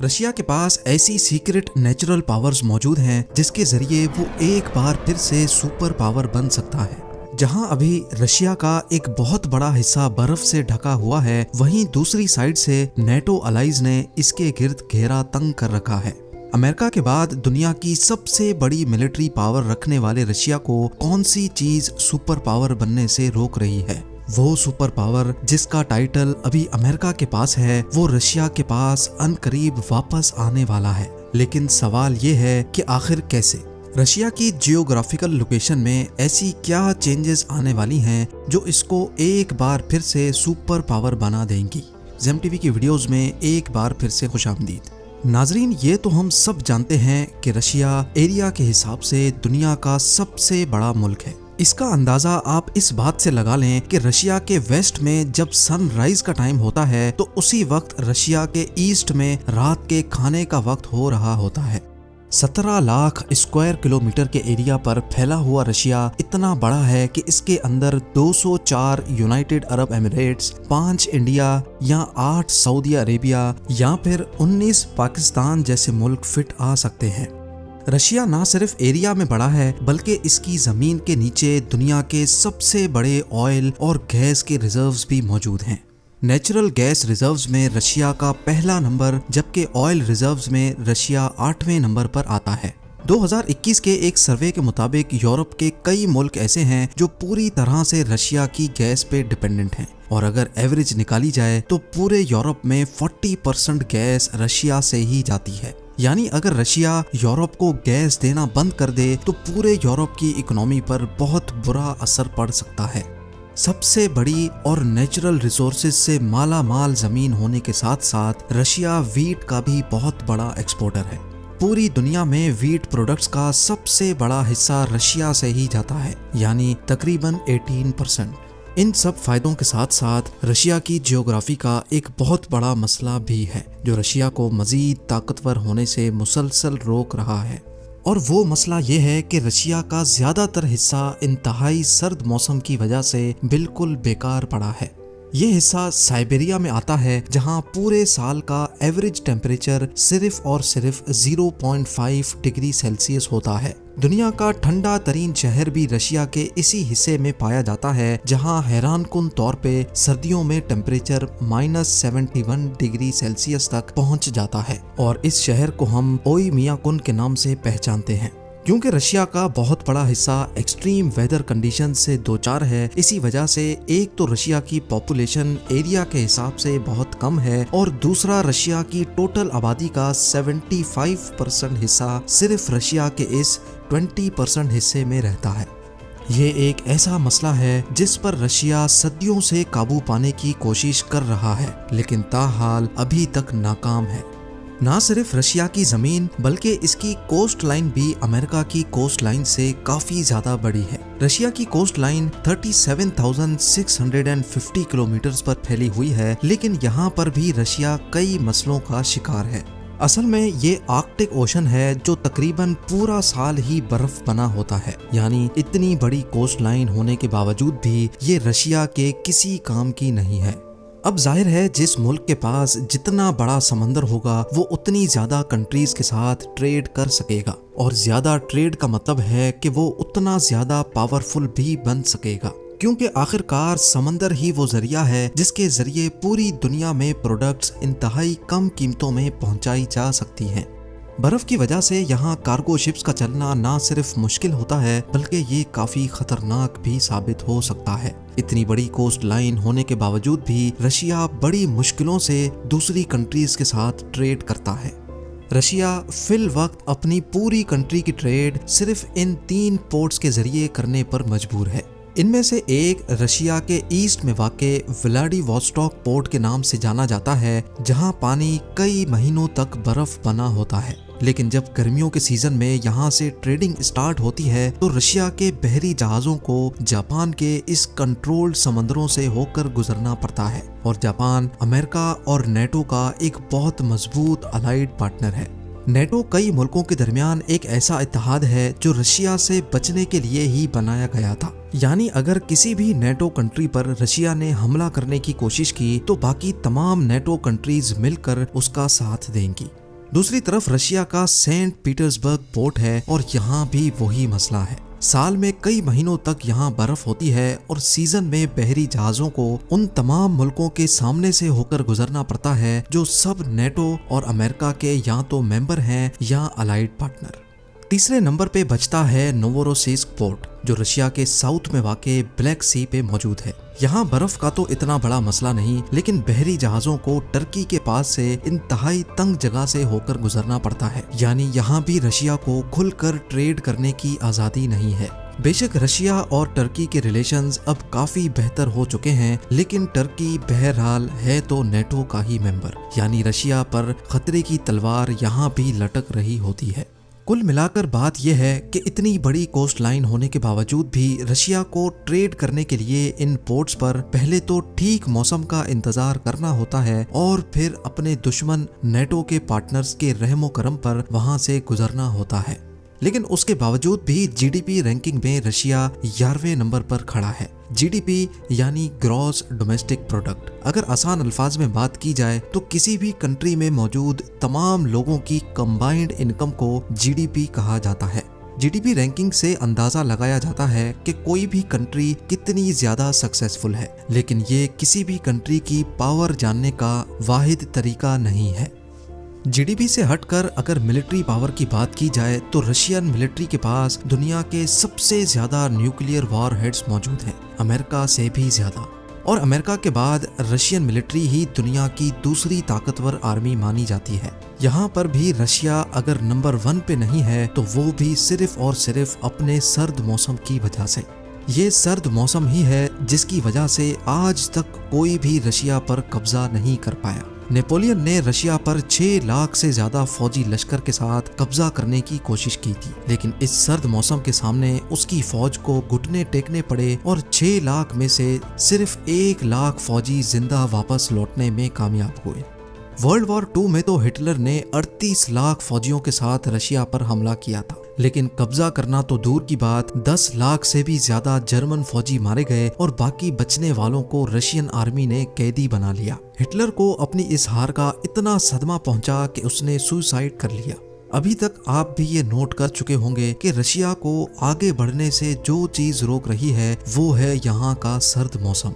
Russia के पास ऐसी secret natural powers मौजूद हैं जिसके जरिए वो एक बार फिर से सुपर पावर बन सकता है। जहां अभी रशिया का एक बहुत बड़ा हिस्सा बर्फ से ढका हुआ है, वहीं दूसरी साइड से नेटो अलाइज ने इसके गिर्द घेरा तंग कर रखा है। अमेरिका के बाद दुनिया की सबसे बड़ी मिलिट्री पावर रखने वाले रशिया को कौन सी चीज सुपर पावर बनने से रोक रही है? वो सुपर पावर जिसका टाइटल अभी अमेरिका के पास है, वो रशिया के पास अनकरीब वापस आने वाला है। लेकिन सवाल ये है कि आखिर कैसे? रशिया की जियोग्राफिकल लोकेशन में ऐसी क्या चेंजेस आने वाली हैं जो इसको एक बार फिर से सुपर पावर बना देंगी? जेम टीवी की वीडियोस में एक बार फिर से खुशामदीद। नाजरीन, ये तो हम सब जानते हैं कि रशिया एरिया के हिसाब से दुनिया का सबसे बड़ा मुल्क है। इसका अंदाजा आप इस बात से लगा लें कि रशिया के वेस्ट में जब सनराइज का टाइम होता है तो उसी वक्त रशिया के ईस्ट में रात के खाने का वक्त हो रहा होता है। 17 लाख स्क्वायर किलोमीटर के एरिया पर फैला हुआ रशिया इतना बड़ा है कि इसके अंदर 204 यूनाइटेड अरब एमिरेट्स, 5 इंडिया या 8 सऊदी अरेबिया या फिर 19 पाकिस्तान जैसे मुल्क फिट आ सकते हैं। रशिया ना सिर्फ एरिया में बड़ा है बल्कि इसकी जमीन के नीचे दुनिया के सबसे बड़े ऑयल और गैस के रिजर्व्स भी मौजूद हैं। नेचुरल गैस रिजर्व्स में रशिया का पहला नंबर, जबकि ऑयल रिजर्व्स में रशिया 8वें नंबर पर आता है। 2021 के एक सर्वे के मुताबिक यूरोप के कई मुल्क ऐसे हैं जो पूरी तरह से रशिया की गैस पे डिपेंडेंट हैं, और अगर एवरेज निकाली जाए तो पूरे यूरोप में 40% गैस रशिया से ही जाती है। यानी अगर रशिया यूरोप को गैस देना बंद कर दे तो पूरे यूरोप की इकोनॉमी पर बहुत बुरा असर पड़ सकता है। सबसे बड़ी और नेचुरल रिसोर्सेज से माला माल जमीन होने के साथ साथ रशिया वीट का भी बहुत बड़ा एक्सपोर्टर है। पूरी दुनिया में वीट प्रोडक्ट्स का सबसे बड़ा हिस्सा रशिया से ही जाता है, यानी तकरीबन 18%। इन सब फायदों के साथ साथ रशिया की जियोग्राफी का एक बहुत बड़ा मसला भी है जो रशिया को मजीद ताकतवर होने से मुसलसल रोक रहा है, और वो मसला ये है कि रशिया का ज्यादातर हिस्सा इंतहाई सर्द मौसम की वजह से बिल्कुल बेकार पड़ा है। ये हिस्सा साइबेरिया में आता है जहां पूरे साल का एवरेज टेम्परेचर सिर्फ और सिर्फ 0.5 डिग्री सेल्सियस होता है। दुनिया का ठंडा तरीन शहर भी रशिया के इसी हिस्से में पाया जाता है जहां हैरानकुन तौर पे सर्दियों में टेम्परेचर -71 डिग्री सेल्सियस तक पहुंच जाता है, और इस शहर को हम ओइमियाकुन के नाम से पहचानते हैं। क्योंकि रशिया का बहुत बड़ा हिस्सा एक्सट्रीम वेदर कंडीशन से दोचार है, इसी वजह से एक तो रशिया की पॉपुलेशन एरिया के हिसाब से बहुत कम है, और दूसरा रशिया की टोटल आबादी का 75% हिस्सा सिर्फ रशिया के इस 20% हिस्से में रहता है। ये एक ऐसा मसला है जिस पर रशिया सदियों से काबू पाने की कोशिश कर रहा है, लेकिन ताहाल अभी तक नाकाम है। ना सिर्फ रशिया की जमीन बल्कि इसकी कोस्ट लाइन भी अमेरिका की कोस्ट लाइन से काफी ज्यादा बड़ी है। रशिया की कोस्ट लाइन 37,650 किलोमीटर पर फैली हुई है, लेकिन यहाँ पर भी रशिया कई मसलों का शिकार है। असल में ये आर्कटिक ओशन है जो तकरीबन पूरा साल ही बर्फ बना होता है, यानी इतनी बड़ी कोस्ट लाइन होने के बावजूद भी ये रशिया के किसी काम की नहीं है। अब जाहिर है जिस मुल्क के पास जितना बड़ा समंदर होगा वो उतनी ज्यादा कंट्रीज के साथ ट्रेड कर सकेगा, और ज्यादा ट्रेड का मतलब है कि वो उतना ज्यादा पावरफुल भी बन सकेगा, क्योंकि आखिरकार समंदर ही वो जरिया है जिसके जरिए पूरी दुनिया में प्रोडक्ट्स इंतहाई कम कीमतों में पहुंचाई जा सकती हैं। बर्फ की वजह से यहाँ कार्गो शिप्स का चलना ना सिर्फ मुश्किल होता है बल्कि ये काफी खतरनाक भी साबित हो सकता है। इतनी बड़ी कोस्ट लाइन होने के बावजूद भी रशिया बड़ी मुश्किलों से दूसरी कंट्रीज के साथ ट्रेड करता है। रशिया फिल वक्त अपनी पूरी कंट्री की ट्रेड सिर्फ इन 3 पोर्ट्स के जरिए करने पर मजबूर है। इनमें से एक रशिया के ईस्ट में वाक़े व्लादिवोस्टोक पोर्ट के नाम से जाना जाता है, जहां पानी कई महीनों तक बर्फ बना होता है। लेकिन जब गर्मियों के सीजन में यहाँ से ट्रेडिंग स्टार्ट होती है तो रशिया के बहरी जहाज़ों को जापान के इस कंट्रोल्ड समंदरों से होकर गुजरना पड़ता है, और जापान अमेरिका और नेटो का एक बहुत मजबूत अलाइड पार्टनर है। नेटो कई मुल्कों के दरमियान एक ऐसा इत्तेहाद है जो रशिया से बचने के लिए ही बनाया गया था। यानी अगर किसी भी नेटो कंट्री पर रशिया ने हमला करने की कोशिश की तो बाकी तमाम नेटो कंट्रीज मिलकर उसका साथ देंगी। दूसरी तरफ रशिया का सेंट पीटर्सबर्ग पोर्ट है और यहाँ भी वही मसला है। साल में कई महीनों तक यहाँ बर्फ होती है और सीजन में बहरी जहाजों को उन तमाम मुल्कों के सामने से होकर गुजरना पड़ता है जो सब नेटो और अमेरिका के या तो मेंबर हैं या अलाइड पार्टनर। तीसरे नंबर पे बचता है नोवोरोसिस्क पोर्ट जो रशिया के साउथ में वाक़े ब्लैक सी पे मौजूद है। यहाँ बर्फ का तो इतना बड़ा मसला नहीं, लेकिन बहरी जहाजों को टर्की के पास से इंतहाई तंग जगह से होकर गुजरना पड़ता है। यानी यहाँ भी रशिया को खुलकर ट्रेड करने की आज़ादी नहीं है। बेशक रशिया और टर्की के रिलेशंस अब काफी बेहतर हो चुके हैं, लेकिन टर्की बहरहाल है तो नेटो का ही मेंबर, यानी रशिया पर खतरे की तलवार यहाँ भी लटक रही होती है। कुल मिलाकर बात यह है कि इतनी बड़ी कोस्ट लाइन होने के बावजूद भी रशिया को ट्रेड करने के लिए इन पोर्ट्स पर पहले तो ठीक मौसम का इंतजार करना होता है और फिर अपने दुश्मन नेटो के पार्टनर्स के रहमो करम पर वहां से गुजरना होता है। लेकिन उसके बावजूद भी जीडीपी रैंकिंग में रशिया 11वें नंबर पर खड़ा है। जीडीपी यानी ग्रॉस डोमेस्टिक प्रोडक्ट। अगर आसान अल्फाज में बात की जाए तो किसी भी कंट्री में मौजूद तमाम लोगों की कंबाइंड इनकम को जीडीपी कहा जाता है। जीडीपी रैंकिंग से अंदाजा लगाया जाता है कि कोई भी कंट्री कितनी ज्यादा सक्सेसफुल है, लेकिन ये किसी भी कंट्री की पावर जानने का वाहिद तरीका नहीं है। जीडीपी से हटकर अगर मिलिट्री पावर की बात की जाए तो रशियन मिलिट्री के पास दुनिया के सबसे ज्यादा न्यूक्लियर वॉर हेड्स मौजूद हैं, अमेरिका से भी ज्यादा। और अमेरिका के बाद रशियन मिलिट्री ही दुनिया की दूसरी ताकतवर आर्मी मानी जाती है। यहाँ पर भी रशिया अगर नंबर 1 पे नहीं है तो वो भी सिर्फ और सिर्फ अपने सर्द मौसम की वजह से। ये सर्द मौसम ही है जिसकी वजह से आज तक कोई भी रशिया पर कब्जा नहीं कर पाया। नेपोलियन ने रशिया पर 6 लाख से ज्यादा फौजी लश्कर के साथ कब्जा करने की कोशिश की थी, लेकिन इस सर्द मौसम के सामने उसकी फौज को घुटने टेकने पड़े और 6 लाख में से सिर्फ 1 लाख फौजी जिंदा वापस लौटने में कामयाब हुए। वर्ल्ड वॉर 2 में तो हिटलर ने 38 लाख फौजियों के साथ रशिया पर हमला किया था, लेकिन कब्जा करना तो दूर की बात, 10 लाख से भी ज्यादा जर्मन फौजी मारे गए और बाकी बचने वालों को रशियन आर्मी ने कैदी बना लिया। हिटलर को अपनी इस हार का इतना सदमा पहुंचा कि उसने सुसाइड कर लिया। अभी तक आप भी ये नोट कर चुके होंगे कि रशिया को आगे बढ़ने से जो चीज रोक रही है वो है यहाँ का सर्द मौसम।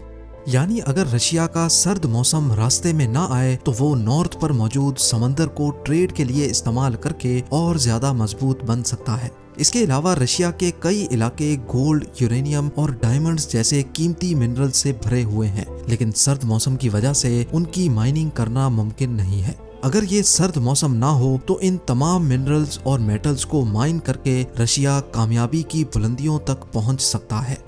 यानी अगर रशिया का सर्द मौसम रास्ते में ना आए तो वो नॉर्थ पर मौजूद समंदर को ट्रेड के लिए इस्तेमाल करके और ज्यादा मजबूत बन सकता है। इसके अलावा रशिया के कई इलाके गोल्ड, यूरेनियम और डायमंड्स जैसे कीमती मिनरल्स से भरे हुए हैं, लेकिन सर्द मौसम की वजह से उनकी माइनिंग करना मुमकिन नहीं है। अगर ये सर्द मौसम ना हो तो इन तमाम मिनरल्स और मेटल्स को माइन करके रशिया कामयाबी की बुलंदियों तक पहुंच सकता है।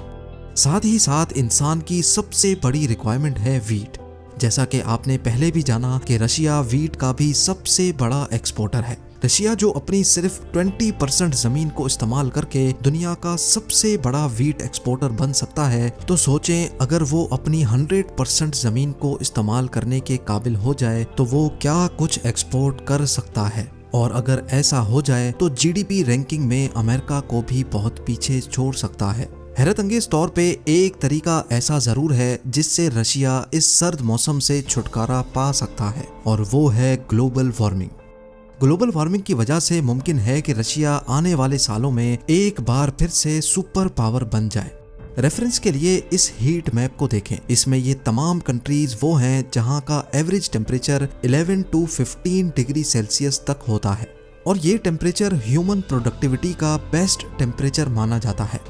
साथ ही साथ इंसान की सबसे बड़ी रिक्वायरमेंट है वीट। जैसा कि आपने पहले भी जाना कि रशिया वीट का भी सबसे बड़ा एक्सपोर्टर है। रशिया जो अपनी सिर्फ 20% जमीन को इस्तेमाल करके दुनिया का सबसे बड़ा वीट एक्सपोर्टर बन सकता है, तो सोचें अगर वो अपनी 100% जमीन को इस्तेमाल करने के काबिल हो जाए तो वो क्या कुछ एक्सपोर्ट कर सकता है। और अगर ऐसा हो जाए तो जीडीपी रैंकिंग में अमेरिका को भी बहुत पीछे छोड़ सकता है। हैरत अंगेज तौर पे एक तरीका ऐसा जरूर है जिससे रशिया इस सर्द मौसम से छुटकारा पा सकता है, और वो है ग्लोबल वार्मिंग। ग्लोबल वार्मिंग की वजह से मुमकिन है कि रशिया आने वाले सालों में एक बार फिर से सुपर पावर बन जाए। रेफरेंस के लिए इस हीट मैप को देखें। इसमें ये तमाम कंट्रीज वो हैं जहां का average temperature 11 to 15 degree Celsius तक होता है, और ये टेम्परेचर ह्यूमन प्रोडक्टिविटी का बेस्ट टेम्परेचर माना जाता है।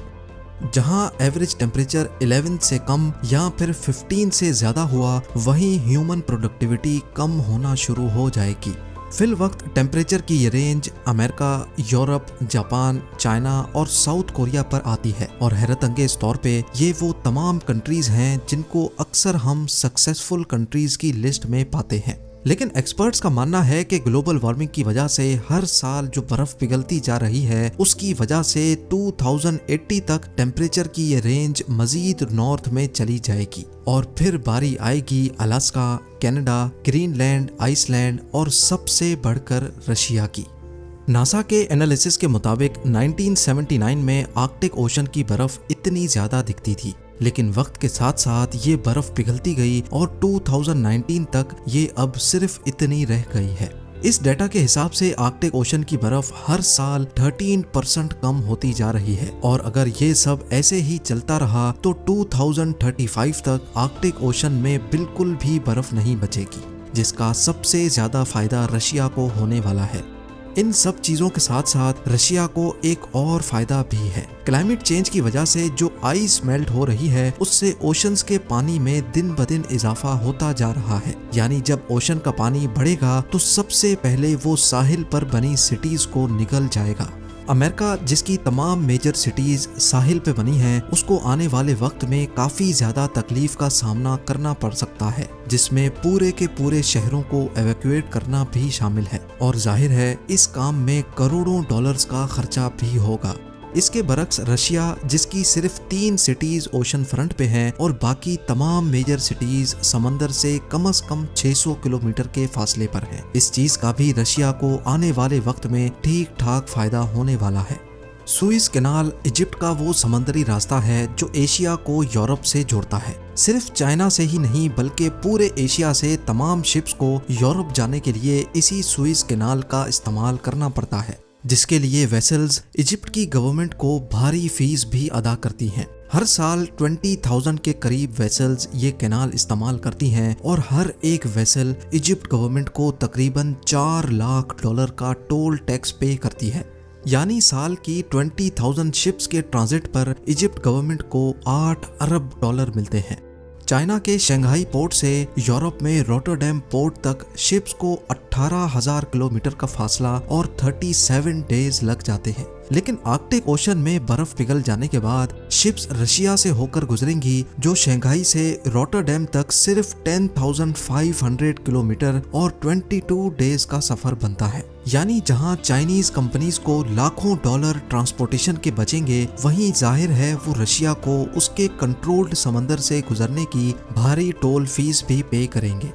जहां एवरेज टेम्परेचर 11 से कम या फिर 15 से ज्यादा हुआ, वहीं ह्यूमन प्रोडक्टिविटी कम होना शुरू हो जाएगी। फिल वक्त टेम्परेचर की ये range America, Europe, Japan, China और साउथ कोरिया पर आती है, और हैरत अंगेज तौर पे ये वो तमाम कंट्रीज हैं जिनको अक्सर हम सक्सेसफुल कंट्रीज की लिस्ट में पाते हैं। लेकिन एक्सपर्ट्स का मानना है कि ग्लोबल वार्मिंग की वजह से हर साल जो बर्फ पिघलती जा रही है, उसकी वजह से 2080 तक टेम्परेचर की ये रेंज मजीद नॉर्थ में चली जाएगी, और फिर बारी आएगी अलास्का, कनाडा, ग्रीनलैंड, आइसलैंड और सबसे बढ़कर रशिया की। नासा के एनालिसिस के मुताबिक 1979 में आर्कटिक ओशन की बर्फ इतनी ज्यादा दिखती थी, लेकिन वक्त के साथ साथ ये बर्फ पिघलती गई और 2019 तक ये अब सिर्फ इतनी रह गई है। इस डेटा के हिसाब से आर्कटिक ओशन की बर्फ हर साल 13% कम होती जा रही है और अगर ये सब ऐसे ही चलता रहा तो 2035 तक आर्कटिक ओशन में बिल्कुल भी बर्फ नहीं बचेगी, जिसका सबसे ज्यादा फायदा रशिया को होने वाला है। इन सब चीजों के साथ साथ रशिया को एक और फायदा भी है। क्लाइमेट चेंज की वजह से जो आइस मेल्ट हो रही है उससे ओशंस के पानी में दिन ब दिन इजाफा होता जा रहा है। यानी जब ओशन का पानी बढ़ेगा तो सबसे पहले वो साहिल पर बनी सिटीज को निगल जाएगा। अमेरिका जिसकी तमाम मेजर सिटीज साहिल पे बनी हैं, उसको आने वाले वक्त में काफी ज्यादा तकलीफ का सामना करना पड़ सकता है, जिसमें पूरे के पूरे शहरों को एवैक्यूएट करना भी शामिल है और जाहिर है इस काम में करोड़ों डॉलर्स का खर्चा भी होगा। इसके बरक्स रशिया जिसकी सिर्फ 3 सिटीज ओशन फ्रंट पे हैं और बाकी तमाम मेजर सिटीज समंदर से कम 600 किलोमीटर के फासले पर हैं। इस चीज का भी रशिया को आने वाले वक्त में ठीक ठाक फायदा होने वाला है। सुएज कैनाल इजिप्ट का वो समंदरी रास्ता है जो एशिया को यूरोप से जोड़ता है। सिर्फ चाइना से ही नहीं बल्कि पूरे एशिया से तमाम शिप्स को यूरोप जाने के लिए इसी सुएज कैनाल का इस्तेमाल करना पड़ता है, जिसके लिए वेसल्स इजिप्ट की गवर्नमेंट को भारी फीस भी अदा करती हैं। हर साल 20,000 के करीब वेसल्स ये कैनाल इस्तेमाल करती हैं और हर एक वेसल इजिप्ट गवर्नमेंट को तकरीबन $4 लाख का टोल टैक्स पे करती है। यानी साल की 20,000 शिप्स के ट्रांजिट पर इजिप्ट गवर्नमेंट को $8 अरब मिलते हैं। चाइना के शंघाई पोर्ट से यूरोप में रोटरडैम पोर्ट तक शिप्स को 18,000 किलोमीटर का फासला और 37 डेज लग जाते हैं। लेकिन आर्कटिक ओशन में बर्फ पिघल जाने के बाद शिप्स रशिया से होकर गुजरेंगी, जो शंघाई से रोटरडैम तक सिर्फ 10,500 किलोमीटर और 22 डेज का सफर बनता है। यानी जहां चाइनीज कंपनीज को लाखों डॉलर ट्रांसपोर्टेशन के बचेंगे, वहीं जाहिर है वो रशिया को उसके कंट्रोल्ड समंदर से गुजरने की भारी टोल फीस भी पे करेंगे।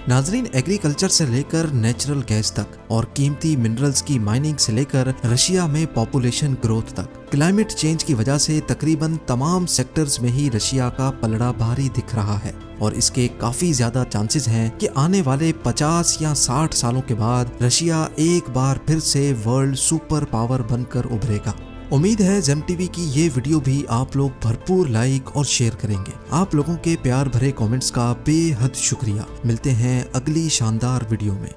नाजरीन, एग्रीकल्चर से लेकर नेचुरल गैस तक और कीमती मिनरल्स की माइनिंग से लेकर रशिया में पॉपुलेशन ग्रोथ तक, क्लाइमेट चेंज की वजह से तकरीबन तमाम सेक्टर्स में ही रशिया का पलड़ा भारी दिख रहा है और इसके काफी ज्यादा चांसेस हैं कि आने वाले 50 या 60 सालों के बाद रशिया एक बार फिर से वर्ल्ड सुपर पावर बनकर उभरेगा। उम्मीद है जेम टीवी की ये वीडियो भी आप लोग भरपूर लाइक और शेयर करेंगे। आप लोगों के प्यार भरे कमेंट्स का बेहद शुक्रिया। मिलते हैं अगली शानदार वीडियो में।